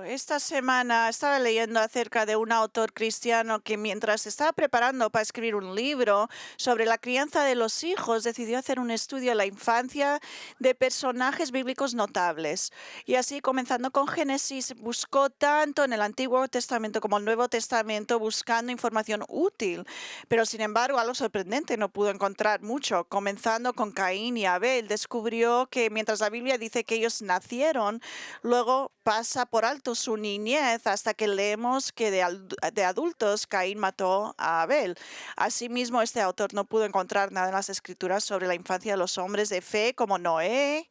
esta semana estaba leyendo acerca de un autor cristiano que mientras se estaba preparando para escribir un libro sobre la crianza de los hijos, decidió hacer un estudio de la infancia de personajes bíblicos notables. Y así, comenzando con Génesis, buscó tanto en el Antiguo Testamento como el Nuevo Testamento buscando información útil. Pero sin embargo, algo sorprendente, no pudo encontrar mucho. Comenzando con Caín y Abel, descubrió que mientras la Biblia dice que ellos nacieron, luego pasa por alto su niñez hasta que leemos que de adultos Caín mató a Abel. Asimismo, este autor no pudo encontrar nada en las escrituras sobre la infancia de los hombres de fe como Noé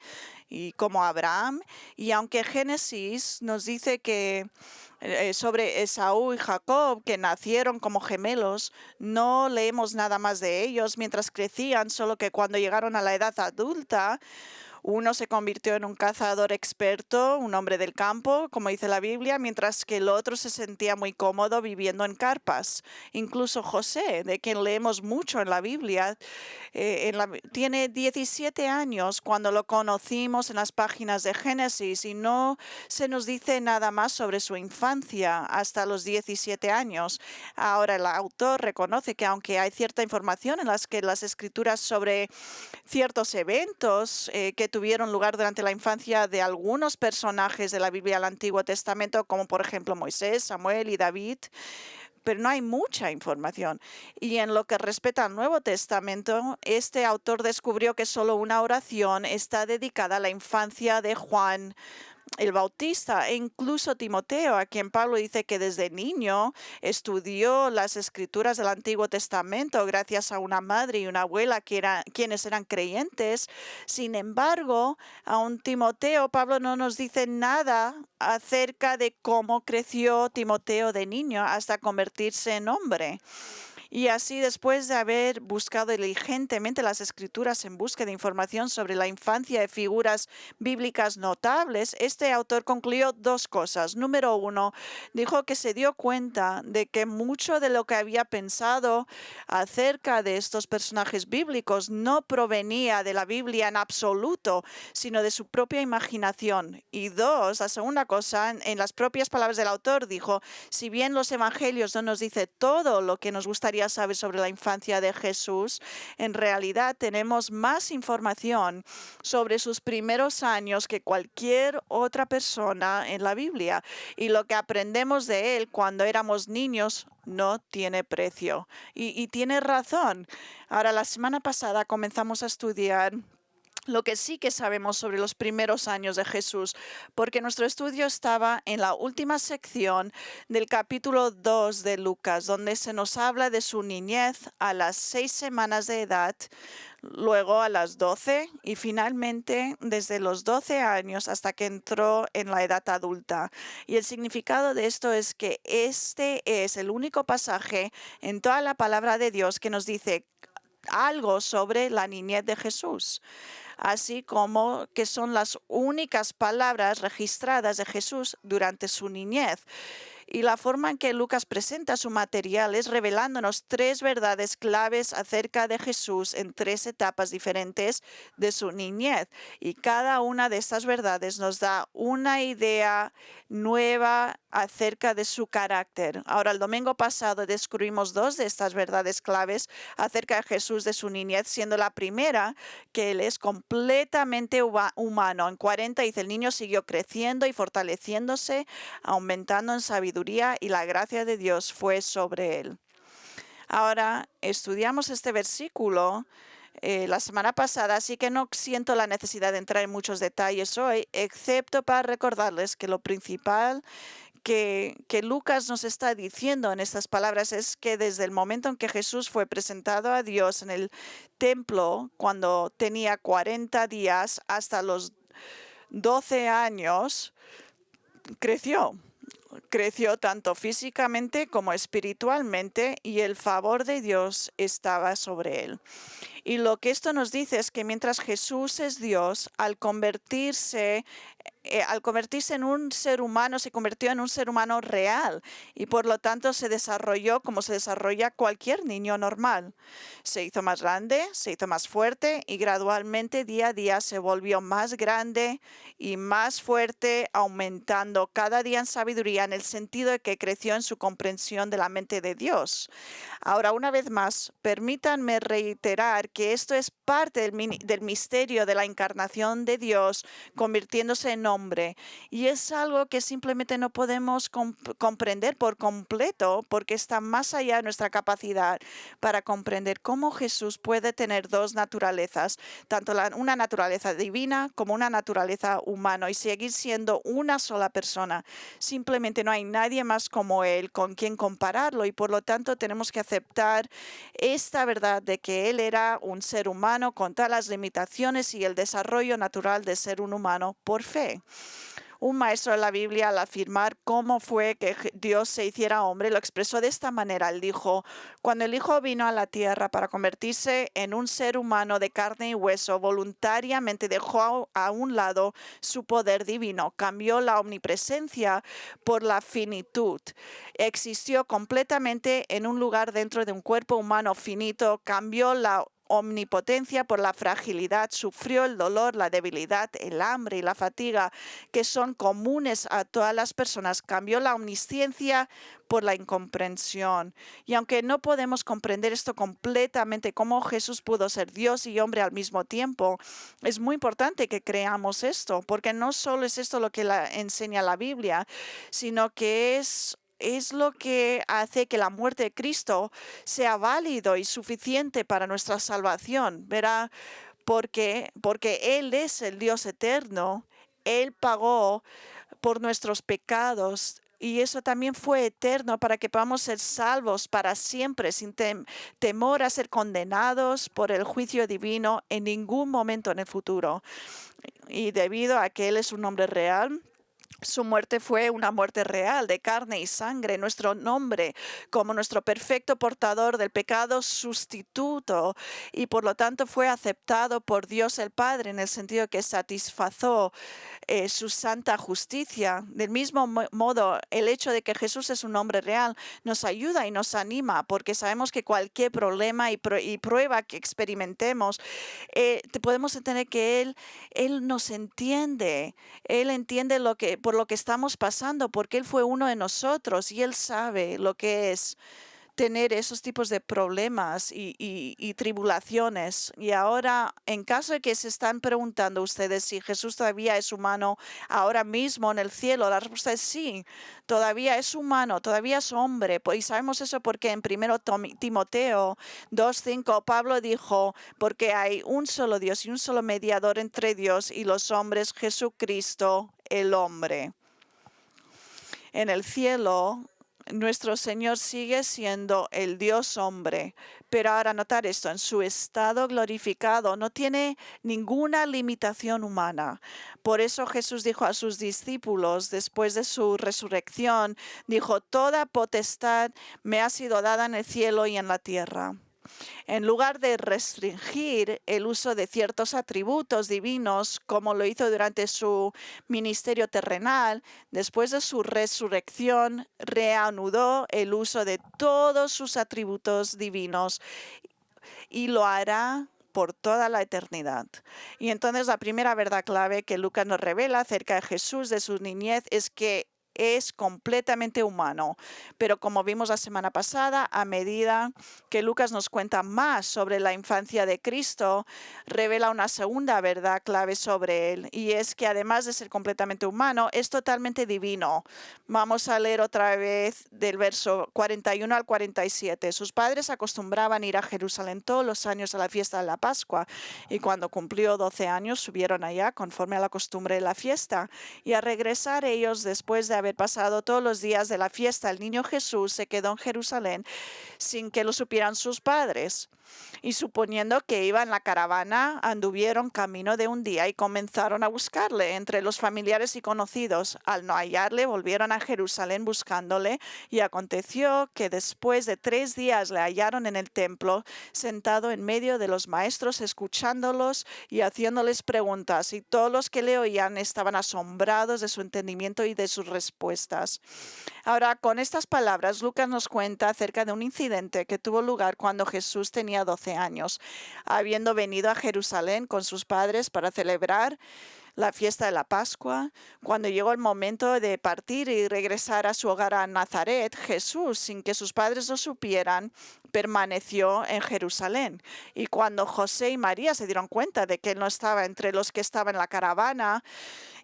y como Abraham. Y aunque Génesis nos dice que sobre Esaú y Jacob, que nacieron como gemelos, no leemos nada más de ellos mientras crecían, solo que cuando llegaron a la edad adulta, uno se convirtió en un cazador experto, un hombre del campo, como dice la Biblia, mientras que el otro se sentía muy cómodo viviendo en carpas. Incluso José, de quien leemos mucho en la Biblia, tiene 17 años cuando lo conocimos en las páginas de Génesis y no se nos dice nada más sobre su infancia hasta los 17 años. Ahora el autor reconoce que aunque hay cierta información en las escrituras sobre ciertos eventos que tuvieron lugar durante la infancia de algunos personajes de la Biblia del Antiguo Testamento, como por ejemplo Moisés, Samuel y David, pero no hay mucha información. Y en lo que respecta al Nuevo Testamento, este autor descubrió que solo una oración está dedicada a la infancia de Juan el Bautista e incluso Timoteo, a quien Pablo dice que desde niño estudió las escrituras del Antiguo Testamento gracias a una madre y una abuela quienes eran creyentes. Sin embargo, a un Timoteo, Pablo no nos dice nada acerca de cómo creció Timoteo de niño hasta convertirse en hombre. Y así, después de haber buscado diligentemente las escrituras en busca de información sobre la infancia de figuras bíblicas notables, este autor concluyó dos cosas. Número uno, dijo que se dio cuenta de que mucho de lo que había pensado acerca de estos personajes bíblicos no provenía de la Biblia en absoluto, sino de su propia imaginación. Y dos, la segunda cosa, en las propias palabras del autor, dijo, si bien los evangelios no nos dice todo lo que nos gustaría saber sobre la infancia de Jesús, en realidad tenemos más información sobre sus primeros años que cualquier otra persona en la Biblia. Y lo que aprendemos de él cuando éramos niños no tiene precio. Y tiene razón. Ahora, la semana pasada comenzamos a estudiar lo que sí que sabemos sobre los primeros años de Jesús, porque nuestro estudio estaba en la última sección del capítulo 2 de Lucas, donde se nos habla de su niñez a las 6 semanas de edad, luego a las 12 y finalmente desde los 12 años hasta que entró en la edad adulta. Y el significado de esto es que este es el único pasaje en toda la palabra de Dios que nos dice algo sobre la niñez de Jesús, así como que son las únicas palabras registradas de Jesús durante su niñez. Y la forma en que Lucas presenta su material es revelándonos tres verdades claves acerca de Jesús en tres etapas diferentes de su niñez. Y cada una de estas verdades nos da una idea nueva acerca de su carácter. Ahora, el domingo pasado descubrimos dos de estas verdades claves acerca de Jesús de su niñez, siendo la primera que él es completamente humano. En 40 dice, el niño siguió creciendo y fortaleciéndose, aumentando en sabiduría, y la gracia de Dios fue sobre él. Ahora estudiamos este versículo la semana pasada, así que no siento la necesidad de entrar en muchos detalles hoy, excepto para recordarles que lo principal que Lucas nos está diciendo en estas palabras es que desde el momento en que Jesús fue presentado a Dios en el templo, cuando tenía 40 días hasta los 12 años, creció tanto físicamente como espiritualmente y el favor de Dios estaba sobre él. Y lo que esto nos dice es que mientras Jesús es Dios, al convertirse en un ser humano, se convirtió en un ser humano real y por lo tanto se desarrolló como se desarrolla cualquier niño normal. Se hizo más grande, se hizo más fuerte y gradualmente día a día se volvió más grande y más fuerte, aumentando cada día en sabiduría en el sentido de que creció en su comprensión de la mente de Dios. Ahora, una vez más, permítanme reiterar que esto es parte del misterio de la encarnación de Dios convirtiéndose en hombre. Y es algo que simplemente no podemos comprender por completo porque está más allá de nuestra capacidad para comprender cómo Jesús puede tener dos naturalezas, tanto una naturaleza divina como una naturaleza humana y seguir siendo una sola persona. Simplemente no hay nadie más como Él con quien compararlo y por lo tanto tenemos que aceptar esta verdad de que Él era un ser humano con todas las limitaciones y el desarrollo natural de ser un humano por fe. Un maestro de la Biblia, al afirmar cómo fue que Dios se hiciera hombre, lo expresó de esta manera. Él dijo, cuando el Hijo vino a la tierra para convertirse en un ser humano de carne y hueso, voluntariamente dejó a un lado su poder divino, cambió la omnipresencia por la finitud. Existió completamente en un lugar dentro de un cuerpo humano finito, cambió la omnipotencia por la fragilidad, sufrió el dolor, la debilidad, el hambre y la fatiga que son comunes a todas las personas, cambió la omnisciencia por la incomprensión. Y aunque no podemos comprender esto completamente, cómo Jesús pudo ser Dios y hombre al mismo tiempo, es muy importante que creamos esto, porque no solo es esto lo que enseña la Biblia, sino que es lo que hace que la muerte de Cristo sea válido y suficiente para nuestra salvación, ¿verdad? Porque Él es el Dios eterno, Él pagó por nuestros pecados. Y eso también fue eterno para que podamos ser salvos para siempre, sin temor a ser condenados por el juicio divino en ningún momento en el futuro. Y debido a que Él es un hombre real, su muerte fue una muerte real de carne y sangre, nuestro nombre como nuestro perfecto portador del pecado sustituto y por lo tanto fue aceptado por Dios el Padre en el sentido que satisfazó su santa justicia. Del mismo modo, el hecho de que Jesús es un hombre real nos ayuda y nos anima porque sabemos que cualquier problema y prueba que experimentemos, podemos entender que Él nos entiende. Él entiende por lo que estamos pasando, porque Él fue uno de nosotros y Él sabe lo que es tener esos tipos de problemas y tribulaciones. Y ahora, en caso de que se están preguntando ustedes si Jesús todavía es humano ahora mismo en el cielo, la respuesta es sí, todavía es humano, todavía es hombre. Y sabemos eso porque en 1 Timoteo 2:5 Pablo dijo, porque hay un solo Dios y un solo mediador entre Dios y los hombres, Jesucristo, el hombre. En el cielo, nuestro Señor sigue siendo el Dios hombre, pero ahora notar esto, en su estado glorificado no tiene ninguna limitación humana. Por eso Jesús dijo a sus discípulos después de su resurrección, dijo, toda potestad me ha sido dada en el cielo y en la tierra. En lugar de restringir el uso de ciertos atributos divinos, como lo hizo durante su ministerio terrenal, después de su resurrección, reanudó el uso de todos sus atributos divinos y lo hará por toda la eternidad. Y entonces la primera verdad clave que Lucas nos revela acerca de Jesús, de su niñez, es que es completamente humano. Pero como vimos la semana pasada, a medida que Lucas nos cuenta más sobre la infancia de Cristo, revela una segunda verdad clave sobre él, y es que además de ser completamente humano, es totalmente divino. Vamos a leer otra vez del verso 41 al 47. Sus padres acostumbraban ir a Jerusalén todos los años a la fiesta de la Pascua, y cuando cumplió 12 años subieron allá conforme a la costumbre de la fiesta, y al regresar ellos después de haber pasado todos los días de la fiesta, el niño Jesús se quedó en Jerusalén sin que lo supieran sus padres. Y suponiendo que iba en la caravana, anduvieron camino de un día y comenzaron a buscarle entre los familiares y conocidos. Al no hallarle, volvieron a Jerusalén buscándole, y aconteció que después de 3 días le hallaron en el templo, sentado en medio de los maestros, escuchándolos y haciéndoles preguntas, y todos los que le oían estaban asombrados de su entendimiento y de sus respuestas. Ahora, con estas palabras, Lucas nos cuenta acerca de un incidente que tuvo lugar cuando Jesús tenía 12 años, habiendo venido a Jerusalén con sus padres para celebrar la fiesta de la Pascua. Cuando llegó el momento de partir y regresar a su hogar a Nazaret, Jesús, sin que sus padres lo supieran, permaneció en Jerusalén. Y cuando José y María se dieron cuenta de que él no estaba entre los que estaban en la caravana,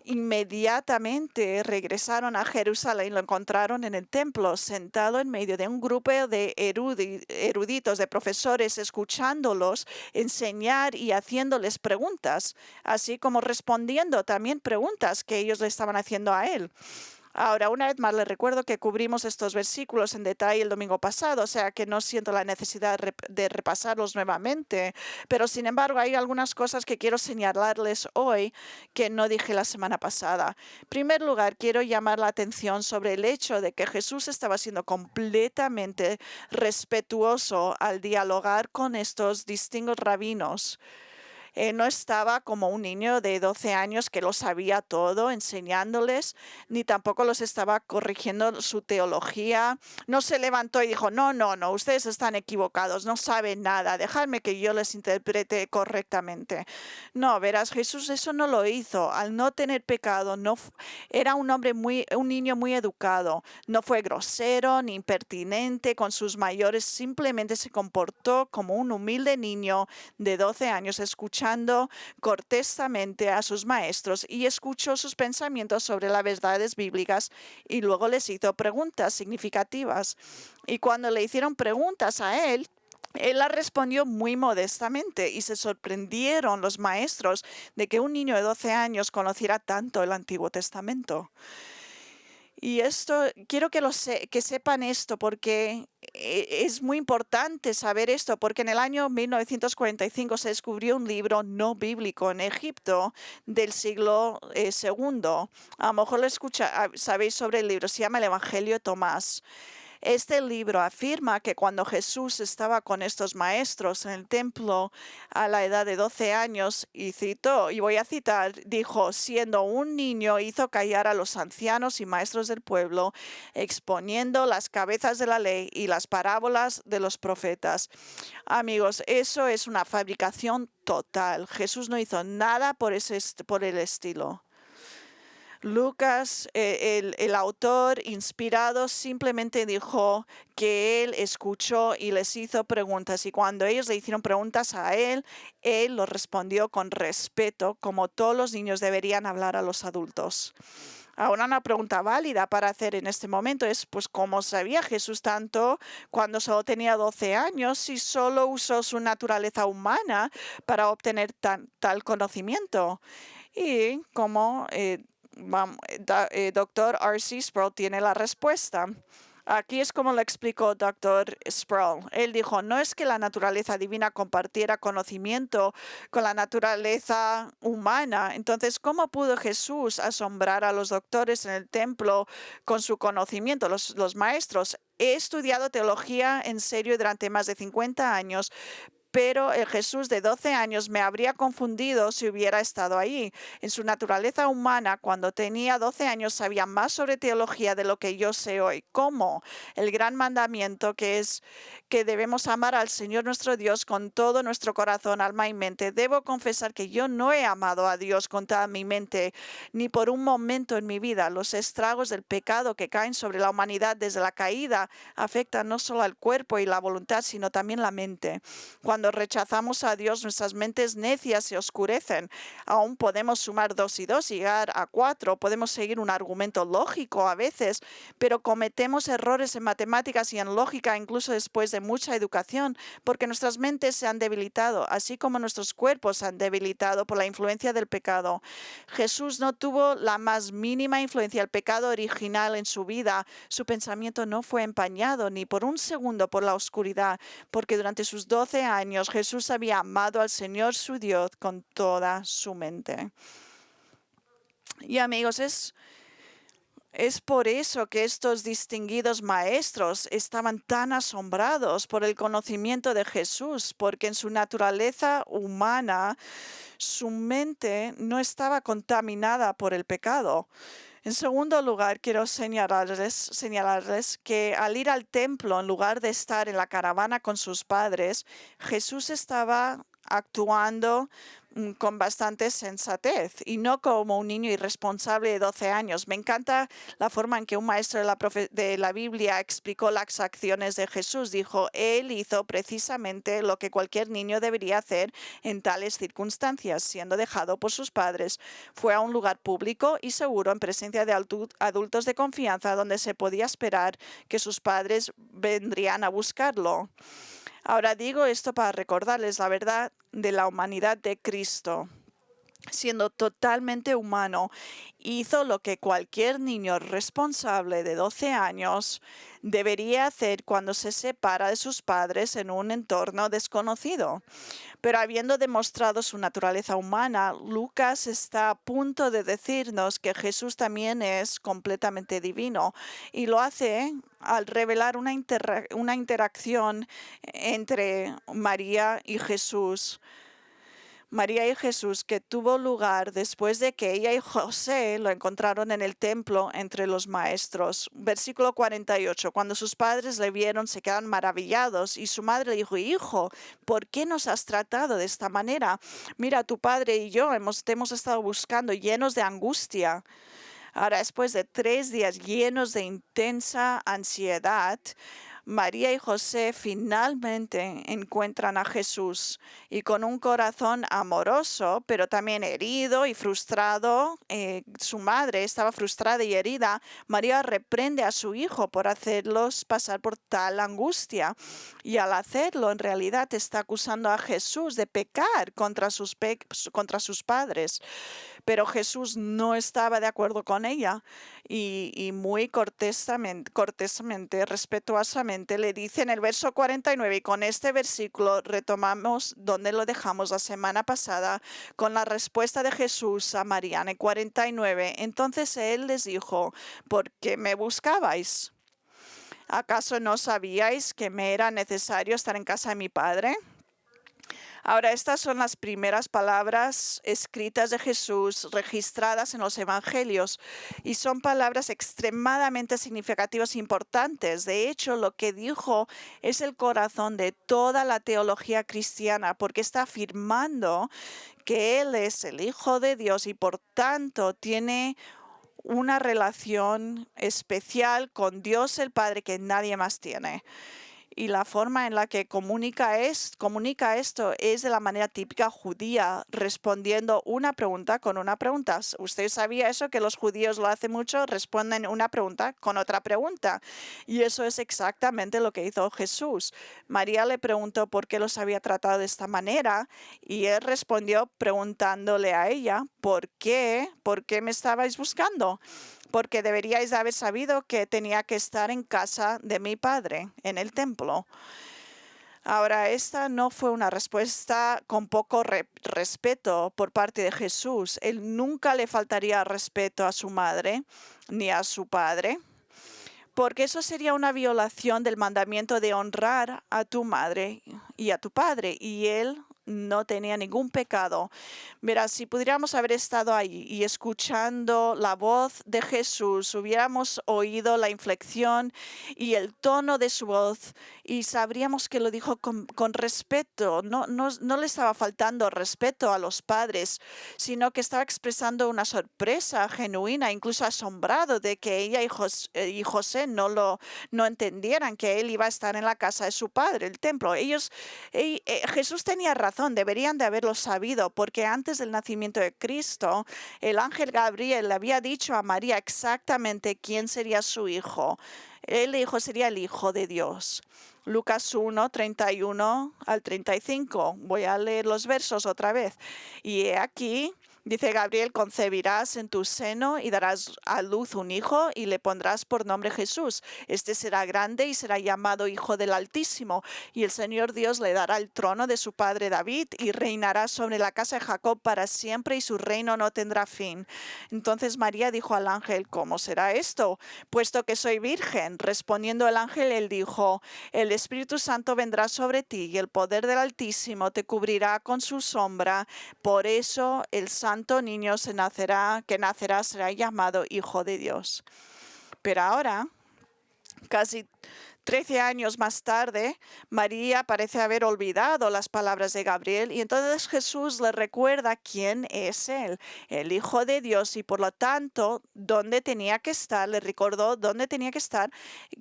inmediatamente regresaron a Jerusalén y lo encontraron en el templo, sentado en medio de un grupo de eruditos, de profesores, escuchándolos enseñar y haciéndoles preguntas, así como respondiendo también preguntas que ellos le estaban haciendo a él. Ahora, una vez más, les recuerdo que cubrimos estos versículos en detalle el domingo pasado, o sea que no siento la necesidad de repasarlos nuevamente, pero sin embargo hay algunas cosas que quiero señalarles hoy que no dije la semana pasada. En primer lugar, quiero llamar la atención sobre el hecho de que Jesús estaba siendo completamente respetuoso al dialogar con estos distintos rabinos. No estaba como un niño de 12 años que lo sabía todo, enseñándoles, ni tampoco los estaba corrigiendo su teología. No se levantó y dijo, no, no, no, ustedes están equivocados, no saben nada, dejadme que yo les interprete correctamente. No, verás, Jesús eso no lo hizo. Al no tener pecado, era un hombre un niño muy educado. No fue grosero ni impertinente con sus mayores, simplemente se comportó como un humilde niño de 12 años, escuchando cortésmente a sus maestros y escuchó sus pensamientos sobre las verdades bíblicas, y luego les hizo preguntas significativas. Y cuando le hicieron preguntas a él las respondió muy modestamente, y se sorprendieron los maestros de que un niño de 12 años conociera tanto el Antiguo Testamento. Y esto, quiero que sepan esto, porque es muy importante saber esto, porque en el año 1945 se descubrió un libro no bíblico en Egipto del siglo II. A lo mejor sabéis sobre el libro, se llama El Evangelio de Tomás. Este libro afirma que cuando Jesús estaba con estos maestros en el templo a la edad de 12 años, y citó, y voy a citar, dijo, siendo un niño hizo callar a los ancianos y maestros del pueblo, exponiendo las cabezas de la ley y las parábolas de los profetas. Amigos, eso es una fabricación total. Jesús no hizo nada por el estilo. Lucas, el autor inspirado, simplemente dijo que él escuchó y les hizo preguntas, y cuando ellos le hicieron preguntas a él los respondió con respeto, como todos los niños deberían hablar a los adultos. Ahora, una pregunta válida para hacer en este momento es, pues, ¿cómo sabía Jesús tanto cuando solo tenía 12 años, si solo usó su naturaleza humana para obtener tal conocimiento? Y como Dr. R.C. Sproul tiene la respuesta. Aquí es como lo explicó Dr. Sproul. Él dijo, no es que la naturaleza divina compartiera conocimiento con la naturaleza humana. Entonces, ¿cómo pudo Jesús asombrar a los doctores en el templo con su conocimiento, los maestros? He estudiado teología en serio durante más de 50 años, pero el Jesús de 12 años me habría confundido si hubiera estado ahí. En su naturaleza humana, cuando tenía 12 años, sabía más sobre teología de lo que yo sé hoy. ¿Cómo? El gran mandamiento, que es que debemos amar al Señor nuestro Dios con todo nuestro corazón, alma y mente. Debo confesar que yo no he amado a Dios con toda mi mente, ni por un momento en mi vida. Los estragos del pecado que caen sobre la humanidad desde la caída afectan no solo al cuerpo y la voluntad, sino también la mente. Cuando rechazamos a Dios, nuestras mentes necias se oscurecen. Aún podemos sumar 2 y 2 y llegar a 4. Podemos seguir un argumento lógico a veces, pero cometemos errores en matemáticas y en lógica incluso después de mucha educación, porque nuestras mentes se han debilitado, así como nuestros cuerpos se han debilitado por la influencia del pecado. Jesús no tuvo la más mínima influencia del pecado original en su vida. Su pensamiento no fue empañado ni por un segundo por la oscuridad, porque durante sus 12 años años, Jesús había amado al Señor su Dios con toda su mente. Y amigos, es por eso que estos distinguidos maestros estaban tan asombrados por el conocimiento de Jesús, porque en su naturaleza humana, su mente no estaba contaminada por el pecado. En segundo lugar, quiero señalarles que al ir al templo, en lugar de estar en la caravana con sus padres, Jesús estaba actuando con bastante sensatez y no como un niño irresponsable de 12 años. Me encanta la forma en que un maestro de la Biblia explicó las acciones de Jesús. Dijo, él hizo precisamente lo que cualquier niño debería hacer en tales circunstancias, siendo dejado por sus padres. Fue a un lugar público y seguro en presencia de adultos de confianza donde se podía esperar que sus padres vendrían a buscarlo. Ahora digo esto para recordarles la verdad de la humanidad de Cristo. Siendo totalmente humano, hizo lo que cualquier niño responsable de 12 años debería hacer cuando se separa de sus padres en un entorno desconocido. Pero habiendo demostrado su naturaleza humana, Lucas está a punto de decirnos que Jesús también es completamente divino y lo hace al revelar una interacción entre María y Jesús. María y Jesús, que tuvo lugar después de que ella y José lo encontraron en el templo entre los maestros. Versículo 48. Cuando sus padres le vieron, se quedaron maravillados y su madre dijo, hijo, ¿por qué nos has tratado de esta manera? Mira, tu padre y yo te hemos estado buscando llenos de angustia. Ahora, después de 3 días llenos de intensa ansiedad, María y José finalmente encuentran a Jesús y con un corazón amoroso, pero también herido y frustrado, su madre estaba frustrada y herida. María reprende a su hijo por hacerlos pasar por tal angustia y al hacerlo en realidad está acusando a Jesús de pecar contra sus padres. Pero Jesús no estaba de acuerdo con ella y muy cortésmente, respetuosamente le dice en el verso 49, y con este versículo retomamos donde lo dejamos la semana pasada, con la respuesta de Jesús a María en el 49. Entonces él les dijo, ¿por qué me buscabais? ¿Acaso no sabíais que me era necesario estar en casa de mi Padre? Ahora, estas son las primeras palabras escritas de Jesús registradas en los evangelios y son palabras extremadamente significativas e importantes. De hecho, lo que dijo es el corazón de toda la teología cristiana porque está afirmando que Él es el Hijo de Dios y por tanto tiene una relación especial con Dios el Padre que nadie más tiene. Y la forma en la que comunica esto es de la manera típica judía, respondiendo una pregunta con una pregunta. ¿Usted sabía eso? Que los judíos lo hacen mucho, responden una pregunta con otra pregunta. Y eso es exactamente lo que hizo Jesús. María le preguntó por qué los había tratado de esta manera y él respondió preguntándole a ella, ¿por qué? ¿Por qué me estabais buscando? Porque deberíais haber sabido que tenía que estar en casa de mi padre, en el templo. Ahora, esta no fue una respuesta con poco respeto por parte de Jesús. Él nunca le faltaría respeto a su madre ni a su padre, porque eso sería una violación del mandamiento de honrar a tu madre y a tu padre, y él no tenía ningún pecado. Mira, si pudiéramos haber estado ahí y escuchando la voz de Jesús, hubiéramos oído la inflexión y el tono de su voz y sabríamos que lo dijo con respeto. No le estaba faltando respeto a los padres, sino que estaba expresando una sorpresa genuina, incluso asombrado de que ella y José no entendieran que él iba a estar en la casa de su padre, el templo. Jesús tenía razón. Deberían de haberlo sabido, porque antes del nacimiento de Cristo, el ángel Gabriel le había dicho a María exactamente quién sería su hijo. El hijo sería el Hijo de Dios. Lucas 1, 31 al 35. Voy a leer los versos otra vez. Y he aquí Dice Gabriel, concebirás en tu seno y darás a luz un hijo y le pondrás por nombre Jesús. Este será grande y será llamado Hijo del Altísimo. Y el Señor Dios le dará el trono de su padre David y reinará sobre la casa de Jacob para siempre y su reino no tendrá fin. Entonces María dijo al ángel, ¿cómo será esto? Puesto que soy virgen. Respondiendo el ángel, él dijo, el Espíritu Santo vendrá sobre ti y el poder del Altísimo te cubrirá con su sombra. Por eso el santo niño que nacerá será llamado Hijo de Dios. Pero ahora, casi 13 años más tarde, María parece haber olvidado las palabras de Gabriel y entonces Jesús le recuerda quién es él, el Hijo de Dios, y por lo tanto, dónde tenía que estar, le recordó dónde tenía que estar,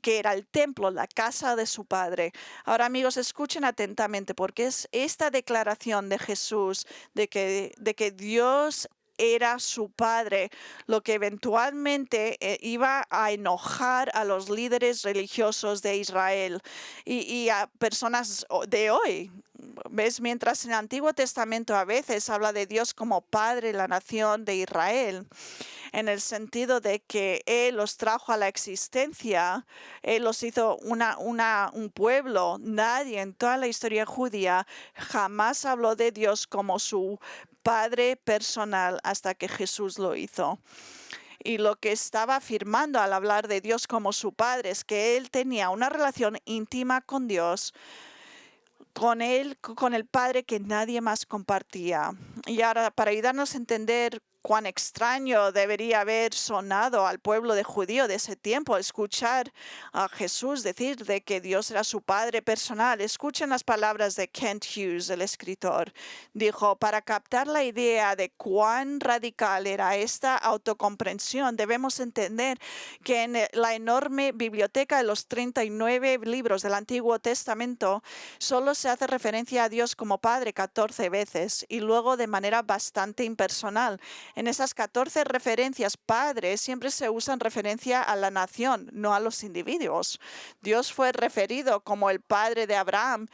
que era el templo, la casa de su Padre. Ahora, amigos, escuchen atentamente porque es esta declaración de Jesús de que Dios era su padre, lo que eventualmente iba a enojar a los líderes religiosos de Israel y a personas de hoy. ¿Ves? Mientras en el Antiguo Testamento a veces habla de Dios como Padre de la nación de Israel, en el sentido de que Él los trajo a la existencia, Él los hizo un pueblo. Nadie en toda la historia judía jamás habló de Dios como su Padre personal hasta que Jesús lo hizo. Y lo que estaba afirmando al hablar de Dios como su Padre es que Él tenía una relación íntima con Dios, con Él, con el Padre que nadie más compartía. Y ahora, para ayudarnos a entender cuán extraño debería haber sonado al pueblo de judío de ese tiempo escuchar a Jesús decir de que Dios era su Padre personal. Escuchen las palabras de Kent Hughes, el escritor. Dijo, para captar la idea de cuán radical era esta autocomprensión, debemos entender que en la enorme biblioteca de los 39 libros del Antiguo Testamento solo se hace referencia a Dios como Padre 14 veces y luego de manera bastante impersonal. En esas 14 referencias, padre, siempre se usa en referencia a la nación, no a los individuos. Dios fue referido como el padre de Abraham,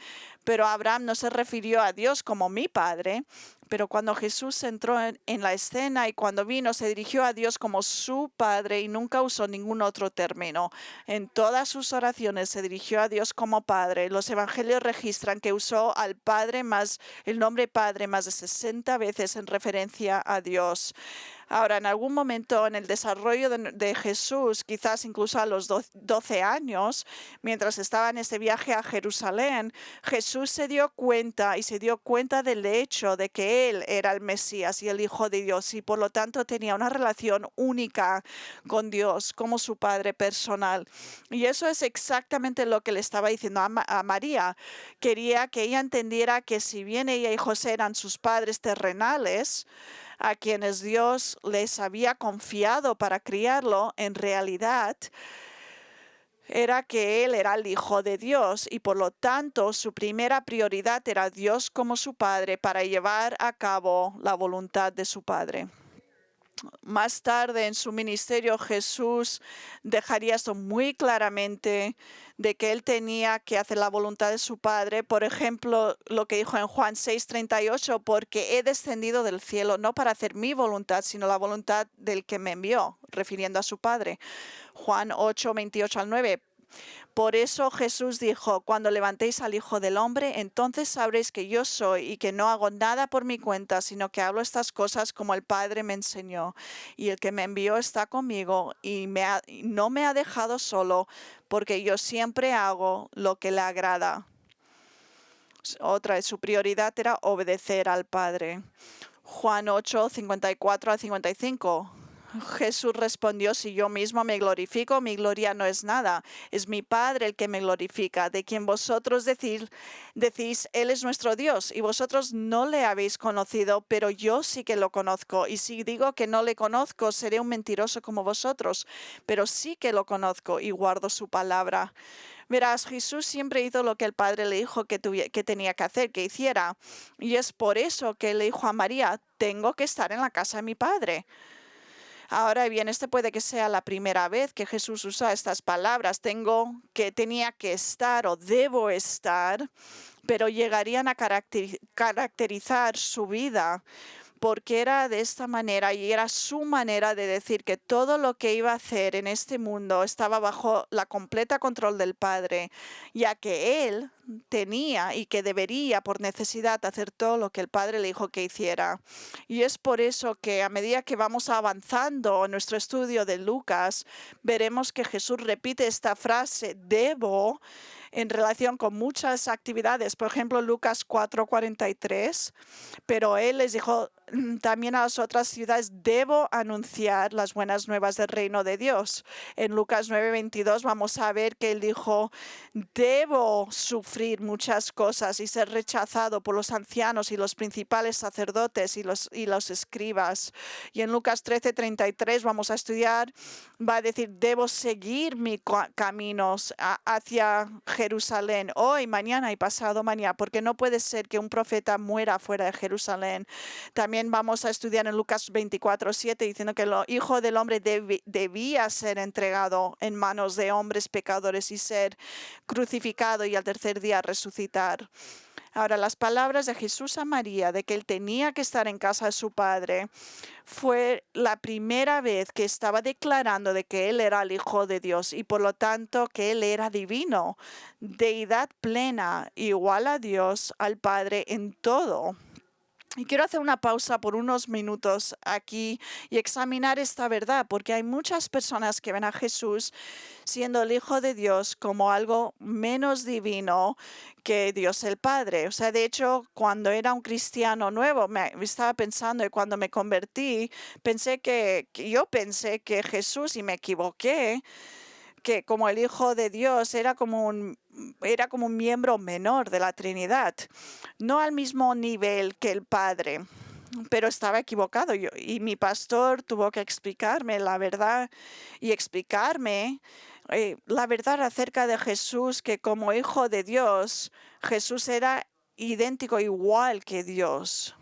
pero Abraham no se refirió a Dios como mi padre. Pero cuando Jesús entró en la escena y cuando vino, se dirigió a Dios como su Padre y nunca usó ningún otro término. En todas sus oraciones se dirigió a Dios como Padre. Los evangelios registran que usó el nombre Padre más de 60 veces en referencia a Dios. Ahora, en algún momento en el desarrollo de Jesús, quizás incluso a los 12 años, mientras estaba en este viaje a Jerusalén, Jesús se dio cuenta del hecho de que Él era el Mesías y el Hijo de Dios y por lo tanto tenía una relación única con Dios como su Padre personal. Y eso es exactamente lo que le estaba diciendo a María. Quería que ella entendiera que si bien ella y José eran sus padres terrenales, a quienes Dios les había confiado para criarlo, en realidad era que Él era el Hijo de Dios y por lo tanto su primera prioridad era Dios como su Padre para llevar a cabo la voluntad de su Padre. Más tarde en su ministerio Jesús dejaría esto muy claramente de que él tenía que hacer la voluntad de su Padre. Por ejemplo, lo que dijo en Juan 6:38, porque he descendido del cielo no para hacer mi voluntad, sino la voluntad del que me envió, refiriendo a su Padre. Juan 8:28-9. Por eso Jesús dijo, cuando levantéis al Hijo del Hombre, entonces sabréis que yo soy y que no hago nada por mi cuenta, sino que hablo estas cosas como el Padre me enseñó. Y el que me envió está conmigo y no me ha dejado solo, porque yo siempre hago lo que le agrada. Otra de su prioridad era obedecer al Padre. Juan 8:54-55. Jesús respondió, si yo mismo me glorifico, mi gloria no es nada. Es mi Padre el que me glorifica, de quien vosotros decís, Él es nuestro Dios, y vosotros no le habéis conocido, pero yo sí que lo conozco. Y si digo que no le conozco, seré un mentiroso como vosotros, pero sí que lo conozco y guardo su palabra. Verás, Jesús siempre hizo lo que el Padre le dijo que tenía que hacer, que hiciera. Y es por eso que le dijo a María, tengo que estar en la casa de mi Padre. Ahora bien, este puede que sea la primera vez que Jesús usa estas palabras. Tenía que estar o debo estar, pero llegarían a caracterizar su vida porque era de esta manera y era su manera de decir que todo lo que iba a hacer en este mundo estaba bajo la completa control del Padre, ya que él tenía y que debería por necesidad hacer todo lo que el Padre le dijo que hiciera. Y es por eso que a medida que vamos avanzando en nuestro estudio de Lucas, veremos que Jesús repite esta frase, debo, en relación con muchas actividades. Por ejemplo, Lucas 4:43, pero él les dijo también a las otras ciudades, debo anunciar las buenas nuevas del reino de Dios. En Lucas 9:22 vamos a ver que él dijo, debo sufrir muchas cosas y ser rechazado por los ancianos y los principales sacerdotes y los escribas. Y en Lucas 13:33 vamos a estudiar, va a decir, debo seguir mis caminos hacia Jerusalén hoy, mañana y pasado mañana, porque no puede ser que un profeta muera fuera de Jerusalén. También vamos a estudiar en Lucas 24:7 diciendo que el Hijo del Hombre debía ser entregado en manos de hombres pecadores y ser crucificado y al tercer día resucitar. Ahora, las palabras de Jesús a María de que él tenía que estar en casa de su padre fue la primera vez que estaba declarando de que él era el Hijo de Dios y por lo tanto que él era divino, deidad plena, igual a Dios, al Padre en todo. Y quiero hacer una pausa por unos minutos aquí y examinar esta verdad, porque hay muchas personas que ven a Jesús siendo el Hijo de Dios como algo menos divino que Dios el Padre. O sea, de hecho, cuando era un cristiano nuevo, me estaba pensando y cuando me convertí, yo pensé que Jesús, y me equivoqué, que como el Hijo de Dios era como un miembro menor de la Trinidad, no al mismo nivel que el Padre, pero estaba equivocado yo, y mi pastor tuvo que explicarme la verdad y explicarme la verdad acerca de Jesús, que como Hijo de Dios, Jesús era idéntico, igual que Dios.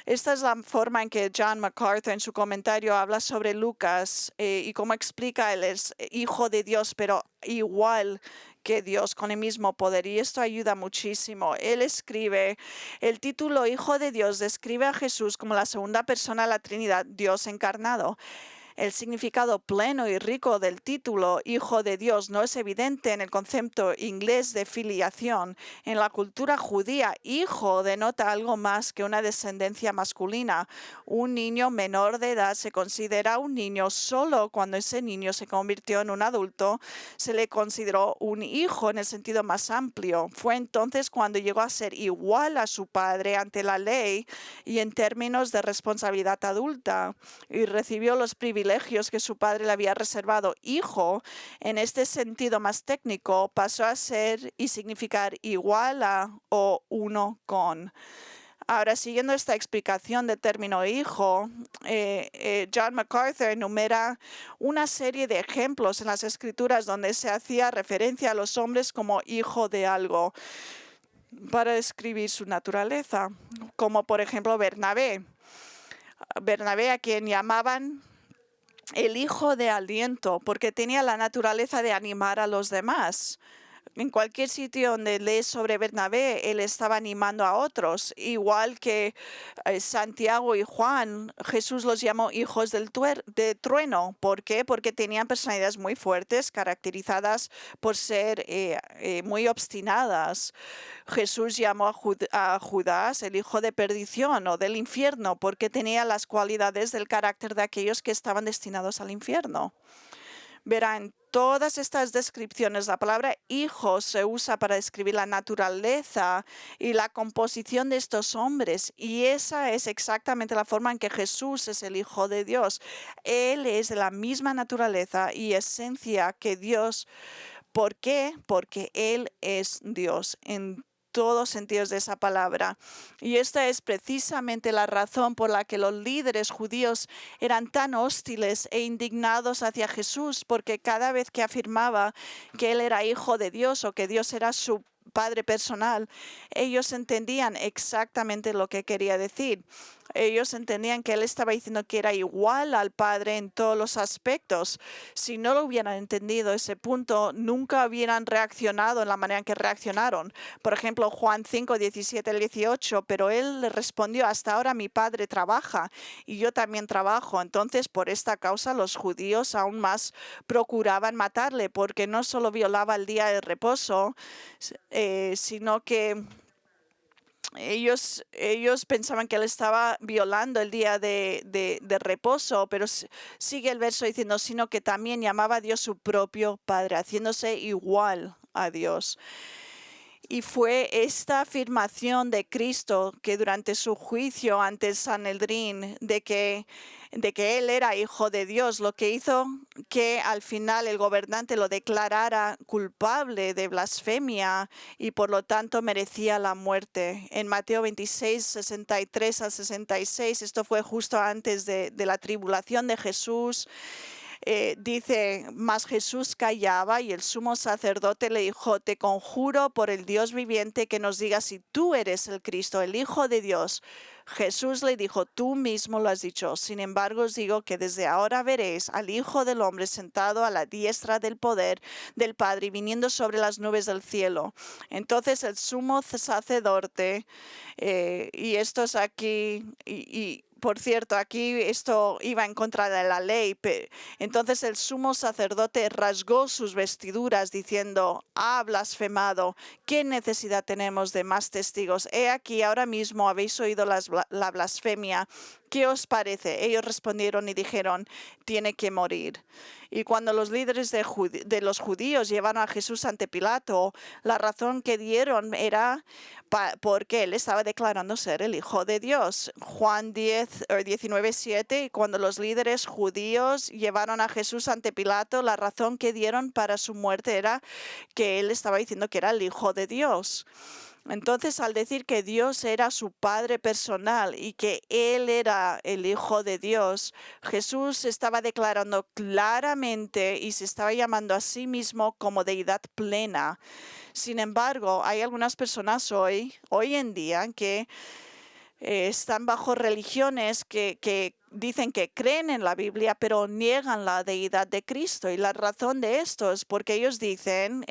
Esta es la forma en que John MacArthur en su comentario habla sobre Lucas y cómo explica él es hijo de Dios, pero igual que Dios, con el mismo poder. Y esto ayuda muchísimo. Él escribe, el título Hijo de Dios describe a Jesús como la segunda persona de la Trinidad, Dios encarnado. El significado pleno y rico del título Hijo de Dios no es evidente en el concepto inglés de filiación. En la cultura judía, hijo denota algo más que una descendencia masculina. Un niño menor de edad se considera un niño solo cuando ese niño se convirtió en un adulto. Se le consideró un hijo en el sentido más amplio. Fue entonces cuando llegó a ser igual a su padre ante la ley y en términos de responsabilidad adulta, y recibió los privilegios que su padre le había reservado. Hijo, en este sentido más técnico, pasó a ser y significar igual a o uno con. Ahora, siguiendo esta explicación del término hijo, John MacArthur enumera una serie de ejemplos en las escrituras donde se hacía referencia a los hombres como hijo de algo para describir su naturaleza, como por ejemplo Bernabé. Bernabé, a quien llamaban el hijo de aliento, porque tenía la naturaleza de animar a los demás. En cualquier sitio donde lees sobre Bernabé, él estaba animando a otros, igual que Santiago y Juan. Jesús los llamó hijos de trueno. ¿Por qué? Porque tenían personalidades muy fuertes, caracterizadas por ser muy obstinadas. Jesús llamó a Judas el hijo de perdición o del infierno, porque tenía las cualidades del carácter de aquellos que estaban destinados al infierno. Verá, en todas estas descripciones la palabra hijo se usa para describir la naturaleza y la composición de estos hombres, y esa es exactamente la forma en que Jesús es el Hijo de Dios. Él es de la misma naturaleza y esencia que Dios. ¿Por qué? Porque Él es Dios en todos sentidos de esa palabra. Y esta es precisamente la razón por la que los líderes judíos eran tan hostiles e indignados hacia Jesús, porque cada vez que afirmaba que él era hijo de Dios o que Dios era su Padre personal, ellos entendían exactamente lo que quería decir. Ellos entendían que él estaba diciendo que era igual al Padre en todos los aspectos. Si no lo hubieran entendido ese punto, nunca hubieran reaccionado en la manera en que reaccionaron. Por ejemplo, Juan 5, 17 al 18, pero él le respondió, hasta ahora mi Padre trabaja y yo también trabajo. Entonces, por esta causa, los judíos aún más procuraban matarle, porque no solo violaba el día de reposo, sino que ellos pensaban que él estaba violando el día de reposo, pero sigue el verso diciendo, sino que también llamaba a Dios su propio Padre, haciéndose igual a Dios. Y fue esta afirmación de Cristo que durante su juicio ante el Sanedrín de que él era hijo de Dios, lo que hizo que al final el gobernante lo declarara culpable de blasfemia y por lo tanto merecía la muerte. En Mateo 26, 63 al 66, esto fue justo antes de la tribulación de Jesús. Dice, mas Jesús callaba y el sumo sacerdote le dijo, te conjuro por el Dios viviente que nos digas si tú eres el Cristo, el Hijo de Dios. Jesús le dijo, tú mismo lo has dicho. Sin embargo, os digo que desde ahora veréis al Hijo del Hombre sentado a la diestra del poder del Padre y viniendo sobre las nubes del cielo. Entonces el sumo sacerdote, y esto es aquí, por cierto, aquí esto iba en contra de la ley. Entonces el sumo sacerdote rasgó sus vestiduras diciendo, ha blasfemado. ¿Qué necesidad tenemos de más testigos? He aquí, ahora mismo habéis oído la blasfemia. ¿Qué os parece? Ellos respondieron y dijeron, tiene que morir. Y cuando los líderes de los judíos llevaron a Jesús ante Pilato, la razón que dieron era porque él estaba declarando ser el Hijo de Dios. Juan 19, 7, y cuando los líderes judíos llevaron a Jesús ante Pilato, la razón que dieron para su muerte era que él estaba diciendo que era el Hijo de Dios. Entonces, al decir que Dios era su Padre personal y que Él era el Hijo de Dios, Jesús estaba declarando claramente y se estaba llamando a sí mismo como deidad plena. Sin embargo, hay algunas personas hoy en día que están bajo religiones que dicen que creen en la Biblia, pero niegan la deidad de Cristo. Y la razón de esto es porque ellos dicen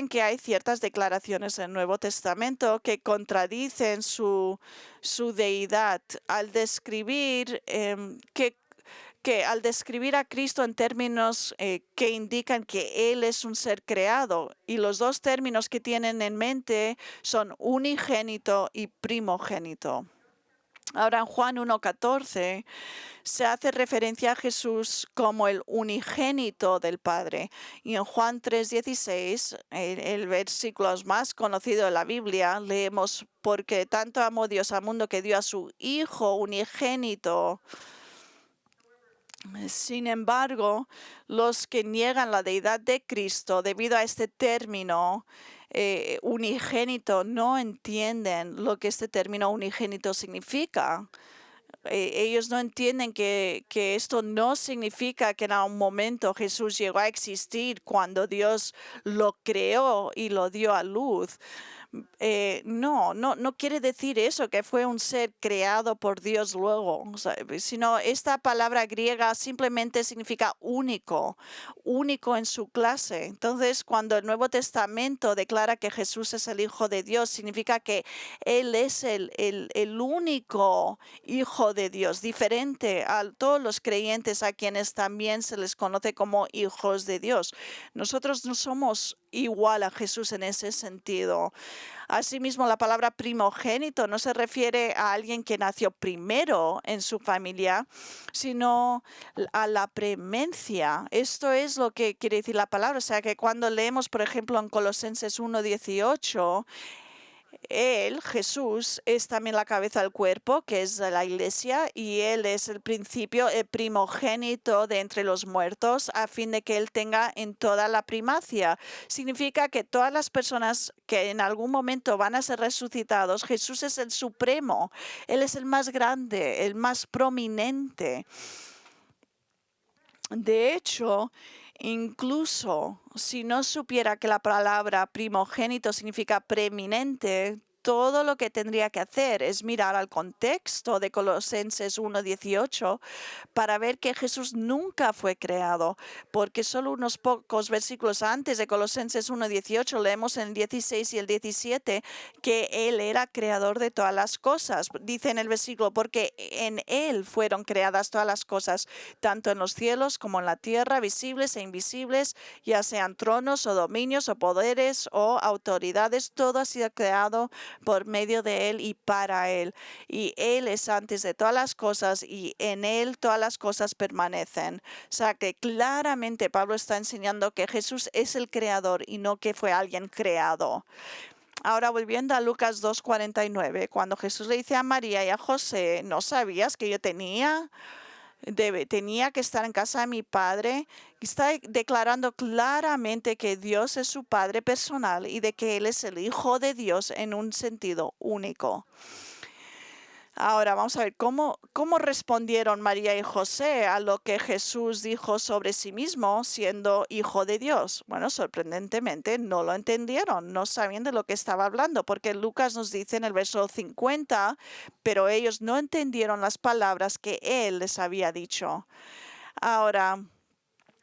que hay ciertas declaraciones en el Nuevo Testamento que contradicen su deidad al describir que al describir a Cristo en términos que indican que Él es un ser creado, y los dos términos que tienen en mente son unigénito y primogénito. Ahora en Juan 1:14 se hace referencia a Jesús como el unigénito del Padre. Y en Juan 3:16, el versículo más conocido de la Biblia, leemos, porque tanto amó Dios al mundo que dio a su Hijo unigénito. Sin embargo, los que niegan la deidad de Cristo debido a este término unigénito no entienden lo que este término unigénito significa. Ellos no entienden que esto no significa que en un momento Jesús llegó a existir cuando Dios lo creó y lo dio a luz. No quiere decir eso, que fue un ser creado por Dios luego, o sea, sino esta palabra griega simplemente significa único, único en su clase. Entonces, cuando el Nuevo Testamento declara que Jesús es el Hijo de Dios, significa que Él es el único Hijo de Dios, diferente a todos los creyentes a quienes también se les conoce como hijos de Dios. Nosotros no somos igual a Jesús en ese sentido. Asimismo, la palabra primogénito no se refiere a alguien que nació primero en su familia, sino a la preeminencia. Esto es lo que quiere decir la palabra. O sea, que cuando leemos, por ejemplo, en Colosenses 1:18, Él, Jesús, es también la cabeza del cuerpo, que es la iglesia, y Él es el principio, el primogénito de entre los muertos, a fin de que Él tenga en toda la primacia. Significa que todas las personas que en algún momento van a ser resucitados, Jesús es el supremo, Él es el más grande, el más prominente. De hecho, incluso si no supiera que la palabra primogénito significa preeminente, todo lo que tendría que hacer es mirar al contexto de Colosenses 1:18 para ver que Jesús nunca fue creado, porque solo unos pocos versículos antes de Colosenses 1:18 leemos en el 16 y el 17 que Él era creador de todas las cosas. Dice en el versículo, porque en Él fueron creadas todas las cosas, tanto en los cielos como en la tierra, visibles e invisibles, ya sean tronos o dominios o poderes o autoridades, todo ha sido creado por medio de Él y para Él. Y Él es antes de todas las cosas y en Él todas las cosas permanecen. O sea que claramente Pablo está enseñando que Jesús es el creador y no que fue alguien creado. Ahora volviendo a Lucas 2:49, cuando Jesús le dice a María y a José, ¿no sabías que yo tenía que estar en casa de mi padre? Está declarando claramente que Dios es su padre personal y de que Él es el Hijo de Dios en un sentido único. Ahora vamos a ver cómo respondieron María y José a lo que Jesús dijo sobre sí mismo siendo Hijo de Dios. Bueno, sorprendentemente no lo entendieron, no sabían de lo que estaba hablando, porque Lucas nos dice en el verso 50, pero ellos no entendieron las palabras que Él les había dicho. Ahora,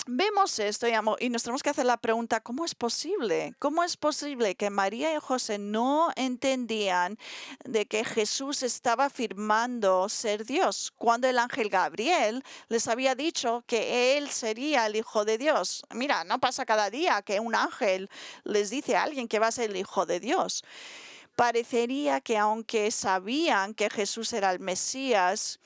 vemos esto y nos tenemos que hacer la pregunta, ¿cómo es posible? ¿Cómo es posible que María y José no entendían de que Jesús estaba afirmando ser Dios cuando el ángel Gabriel les había dicho que él sería el Hijo de Dios? Mira, no pasa cada día que un ángel les dice a alguien que va a ser el Hijo de Dios. Parecería que aunque sabían que Jesús era el Mesías,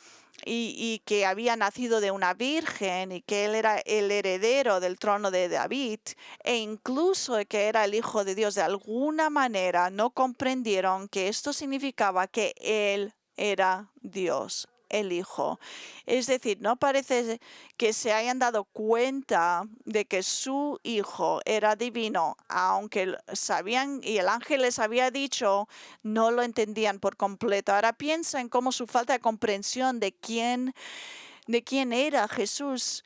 y que había nacido de una virgen y que él era el heredero del trono de David e incluso que era el Hijo de Dios, de alguna manera no comprendieron que esto significaba que él era Dios, el Hijo. Es decir, no parece que se hayan dado cuenta de que su Hijo era divino, aunque sabían y el ángel les había dicho, no lo entendían por completo. Ahora piensa en cómo su falta de comprensión de quién era Jesús.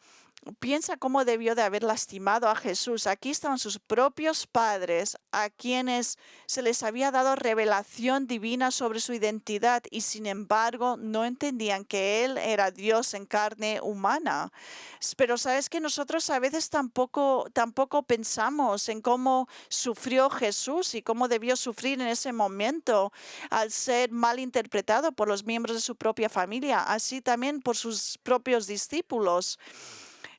Piensa cómo debió de haber lastimado a Jesús. Aquí estaban sus propios padres, a quienes se les había dado revelación divina sobre su identidad y sin embargo no entendían que Él era Dios en carne humana. Pero sabes que nosotros a veces tampoco pensamos en cómo sufrió Jesús y cómo debió sufrir en ese momento al ser mal interpretado por los miembros de su propia familia, así también por sus propios discípulos.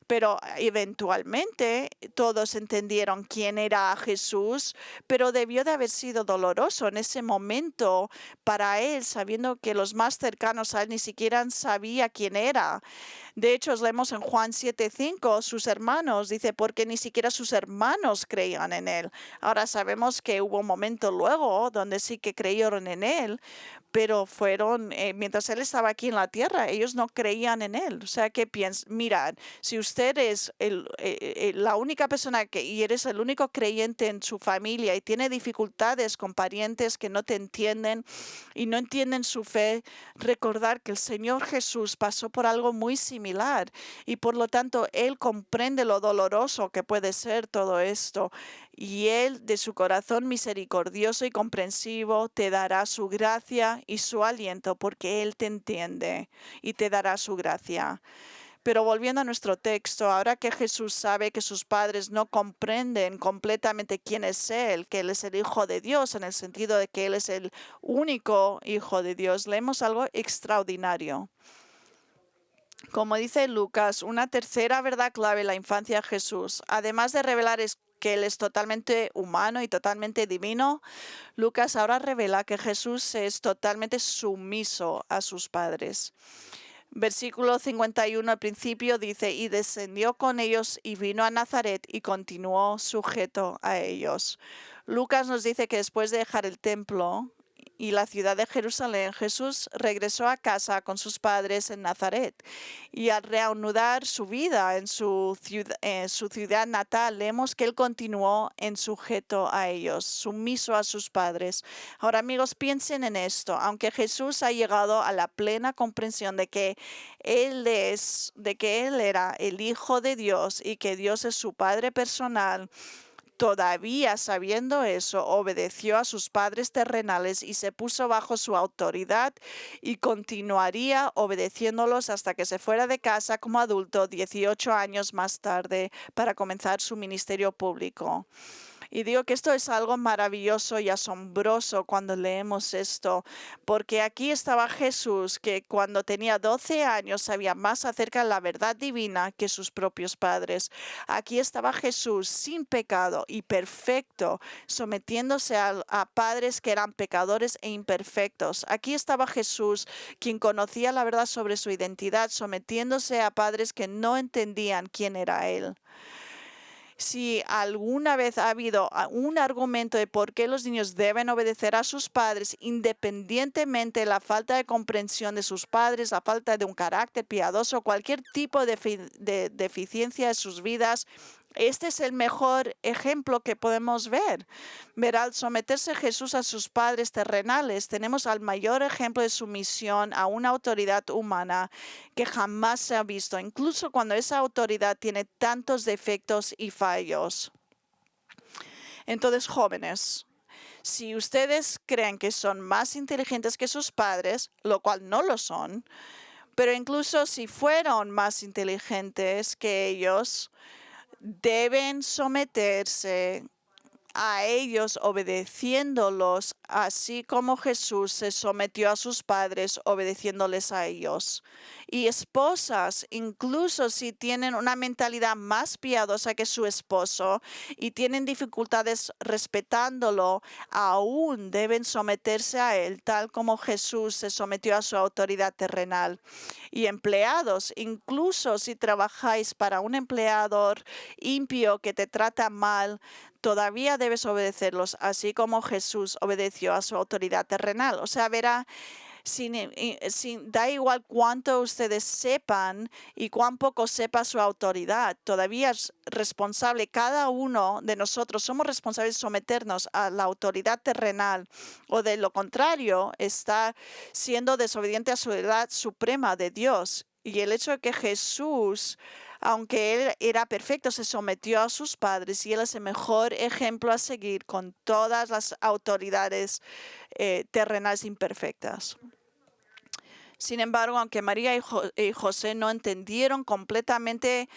Pero eventualmente todos entendieron quién era Jesús, pero debió de haber sido doloroso en ese momento para él, sabiendo que los más cercanos a él ni siquiera sabía quién era. De hecho, leemos en Juan 7:5, sus hermanos, dice, porque ni siquiera sus hermanos creían en él. Ahora sabemos que hubo un momento luego donde sí que creyeron en él, pero fueron, mientras él estaba aquí en la tierra, ellos no creían en él. O sea, que piensan, mirad, si usted es la única persona y eres el único creyente en su familia y tiene dificultades con parientes que no te entienden y no entienden su fe, recordar que el Señor Jesús pasó por algo muy similar y por lo tanto Él comprende lo doloroso que puede ser todo esto. Y Él, de su corazón misericordioso y comprensivo, te dará su gracia y su aliento, porque Él te entiende y te dará su gracia. Pero volviendo a nuestro texto, ahora que Jesús sabe que sus padres no comprenden completamente quién es Él, que Él es el Hijo de Dios, en el sentido de que Él es el único Hijo de Dios, leemos algo extraordinario. Como dice Lucas, una tercera verdad clave en la infancia de Jesús, además de revelar que Él es totalmente humano y totalmente divino, Lucas ahora revela que Jesús es totalmente sumiso a sus padres. Versículo 51 al principio dice, y descendió con ellos y vino a Nazaret y continuó sujeto a ellos. Lucas nos dice que después de dejar el templo y la ciudad de Jerusalén, Jesús regresó a casa con sus padres en Nazaret. Y al reanudar su vida en su ciudad natal, leemos que él continuó en sujeto a ellos, sumiso a sus padres. Ahora, amigos, piensen en esto. Aunque Jesús ha llegado a la plena comprensión de que él era el Hijo de Dios y que Dios es su Padre personal, Todavía sabiendo eso, obedeció a sus padres terrenales y se puso bajo su autoridad y continuaría obedeciéndolos hasta que se fuera de casa como adulto 18 años más tarde para comenzar su ministerio público. Y digo que esto es algo maravilloso y asombroso cuando leemos esto, porque aquí estaba Jesús, que cuando tenía 12 años sabía más acerca de la verdad divina que sus propios padres. Aquí estaba Jesús sin pecado y perfecto, sometiéndose a padres que eran pecadores e imperfectos. Aquí estaba Jesús, quien conocía la verdad sobre su identidad, sometiéndose a padres que no entendían quién era Él. Si alguna vez ha habido un argumento de por qué los niños deben obedecer a sus padres, independientemente de la falta de comprensión de sus padres, la falta de un carácter piadoso, cualquier tipo de deficiencia de sus vidas, este es el mejor ejemplo que podemos ver. Ver al someterse Jesús a sus padres terrenales, tenemos al mayor ejemplo de sumisión a una autoridad humana que jamás se ha visto, incluso cuando esa autoridad tiene tantos defectos y fallos. Entonces, jóvenes, si ustedes creen que son más inteligentes que sus padres, lo cual no lo son, pero incluso si fueron más inteligentes que ellos, deben someterse a ellos obedeciéndolos, así como Jesús se sometió a sus padres obedeciéndoles a ellos. Y esposas, incluso si tienen una mentalidad más piadosa que su esposo y tienen dificultades respetándolo, aún deben someterse a él, tal como Jesús se sometió a su autoridad terrenal. Y empleados, incluso si trabajáis para un empleador impío que te trata mal, todavía debes obedecerlos, así como Jesús obedeció a su autoridad terrenal. O sea, verá, da igual cuánto ustedes sepan y cuán poco sepa su autoridad, todavía es responsable, cada uno de nosotros somos responsables de someternos a la autoridad terrenal, o de lo contrario, está siendo desobediente a su autoridad suprema de Dios. Y el hecho de que Jesús, aunque Él era perfecto, se sometió a sus padres y Él es el mejor ejemplo a seguir con todas las autoridades terrenales imperfectas. Sin embargo, aunque María y José no entendieron completamente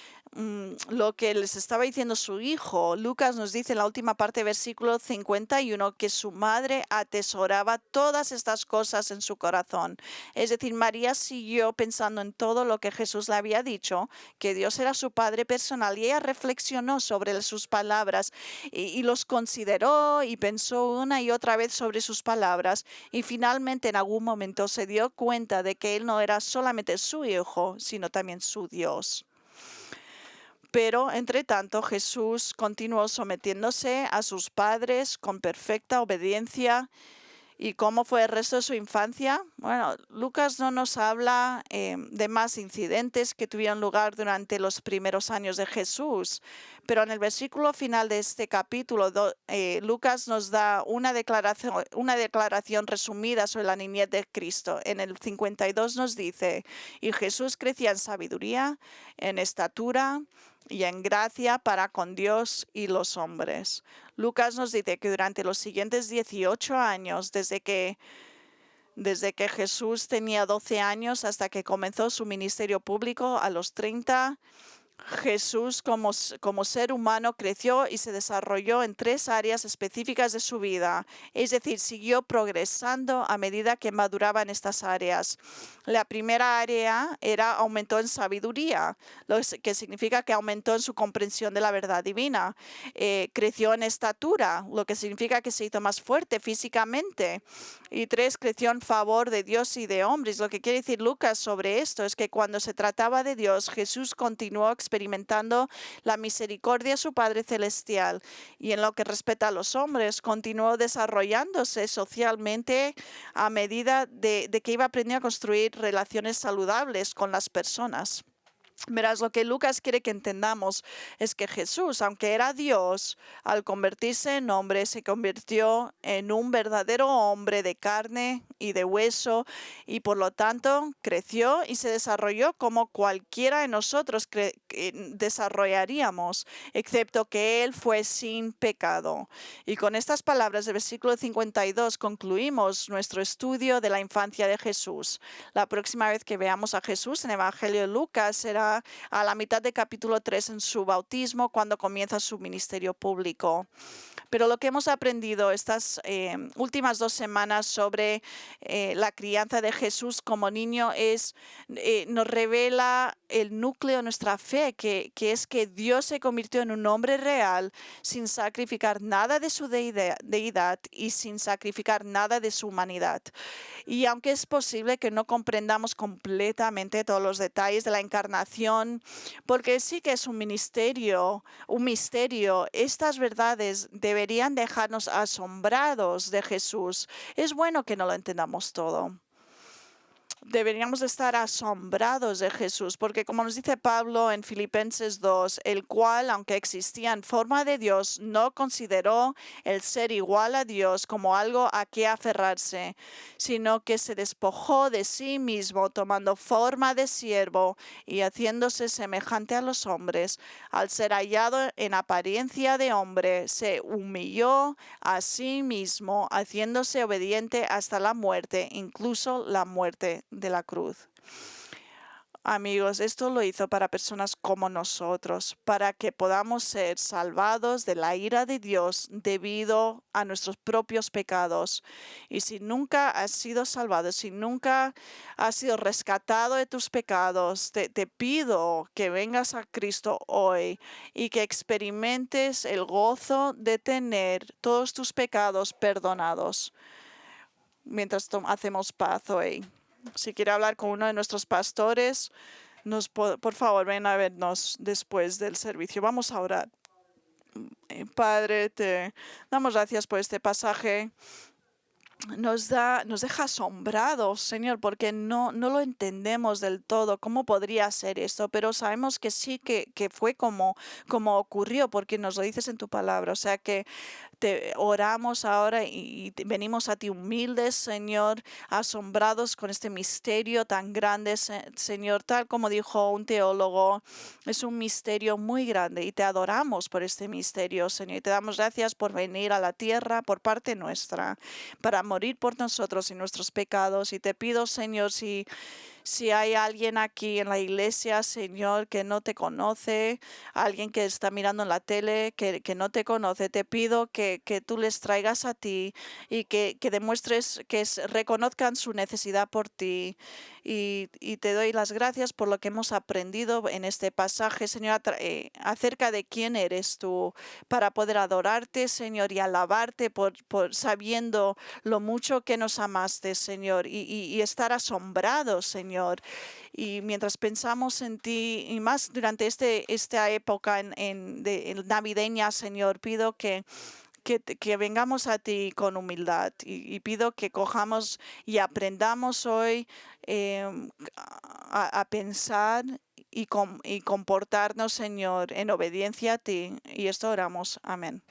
lo que les estaba diciendo su hijo, Lucas nos dice en la última parte, versículo 51, que su madre atesoraba todas estas cosas en su corazón. Es decir, María siguió pensando en todo lo que Jesús le había dicho, que Dios era su padre personal, y ella reflexionó sobre sus palabras y los consideró y pensó una y otra vez sobre sus palabras, y finalmente en algún momento se dio cuenta de que él no era solamente su hijo, sino también su Dios. Pero, entre tanto, Jesús continuó sometiéndose a sus padres con perfecta obediencia. ¿Y cómo fue el resto de su infancia? Bueno, Lucas no nos habla de más incidentes que tuvieron lugar durante los primeros años de Jesús, pero en el versículo final de este capítulo, Lucas nos da una declaración resumida sobre la niñez de Cristo. En el 52 nos dice, y Jesús crecía en sabiduría, en estatura y en gracia para con Dios y los hombres. Lucas nos dice que durante los siguientes 18 años, desde que Jesús tenía 12 años hasta que comenzó su ministerio público a los 30, Jesús como ser humano creció y se desarrolló en 3 áreas específicas de su vida, es decir, siguió progresando a medida que maduraba en estas áreas. La primera área aumentó en sabiduría, lo que significa que aumentó en su comprensión de la verdad divina. Creció en estatura, lo que significa que se hizo más fuerte físicamente. Y 3, creció en favor de Dios y de hombres. Lo que quiere decir Lucas sobre esto es que cuando se trataba de Dios, Jesús continuó experimentando la misericordia de su Padre Celestial. Y en lo que respecta a los hombres, continuó desarrollándose socialmente a medida de que iba aprendiendo a construir relaciones saludables con las personas. Verás, lo que Lucas quiere que entendamos es que Jesús, aunque era Dios, al convertirse en hombre, se convirtió en un verdadero hombre de carne y de hueso, y por lo tanto creció y se desarrolló como cualquiera de nosotros desarrollaríamos, excepto que Él fue sin pecado. Y con estas palabras del versículo 52 concluimos nuestro estudio de la infancia de Jesús. La próxima vez que veamos a Jesús en el Evangelio de Lucas será a la mitad del capítulo 3 en su bautismo, cuando comienza su ministerio público. Pero lo que hemos aprendido estas últimas 2 semanas sobre la crianza de Jesús como niño nos revela el núcleo de nuestra fe, que es que Dios se convirtió en un hombre real sin sacrificar nada de su deidad y sin sacrificar nada de su humanidad. Y aunque es posible que no comprendamos completamente todos los detalles de la encarnación, porque sí que es un misterio, estas verdades deberían dejarnos asombrados de Jesús. Es bueno que no lo entendamos todo. Deberíamos estar asombrados de Jesús, porque como nos dice Pablo en Filipenses 2, el cual, aunque existía en forma de Dios, no consideró el ser igual a Dios como algo a que aferrarse, sino que se despojó de sí mismo, tomando forma de siervo y haciéndose semejante a los hombres. Al ser hallado en apariencia de hombre, se humilló a sí mismo, haciéndose obediente hasta la muerte, incluso la muerte de la cruz. Amigos, esto lo hizo para personas como nosotros, para que podamos ser salvados de la ira de Dios debido a nuestros propios pecados. Y si nunca has sido salvado, si nunca has sido rescatado de tus pecados, te pido que vengas a Cristo hoy y que experimentes el gozo de tener todos tus pecados perdonados mientras hacemos paz hoy. Si quiere hablar con uno de nuestros pastores, por favor, ven a vernos después del servicio. Vamos a orar. Padre, te damos gracias por este pasaje. Nos deja asombrados, Señor, porque no lo entendemos del todo. ¿Cómo podría ser esto? Pero sabemos que sí, que fue como ocurrió, porque nos lo dices en tu palabra. O sea que te oramos ahora y venimos a ti humildes, Señor, asombrados con este misterio tan grande, Señor, tal como dijo un teólogo, es un misterio muy grande y te adoramos por este misterio, Señor, y te damos gracias por venir a la tierra por parte nuestra, para morir por nosotros y nuestros pecados. Y te pido, Señor, si hay alguien aquí en la iglesia, Señor, que no te conoce, alguien que está mirando en la tele, que no te conoce, te pido que tú les traigas a ti y que demuestres que reconozcan su necesidad por ti. Y te doy las gracias por lo que hemos aprendido en este pasaje, Señor, acerca de quién eres tú, para poder adorarte, Señor, y alabarte por sabiendo lo mucho que nos amaste, Señor, y estar asombrados, Señor. Y mientras pensamos en ti, y más durante esta época en navideña, Señor, pido que vengamos a ti con humildad y pido que cojamos y aprendamos hoy a pensar y comportarnos, Señor, en obediencia a ti. Y esto oramos. Amén.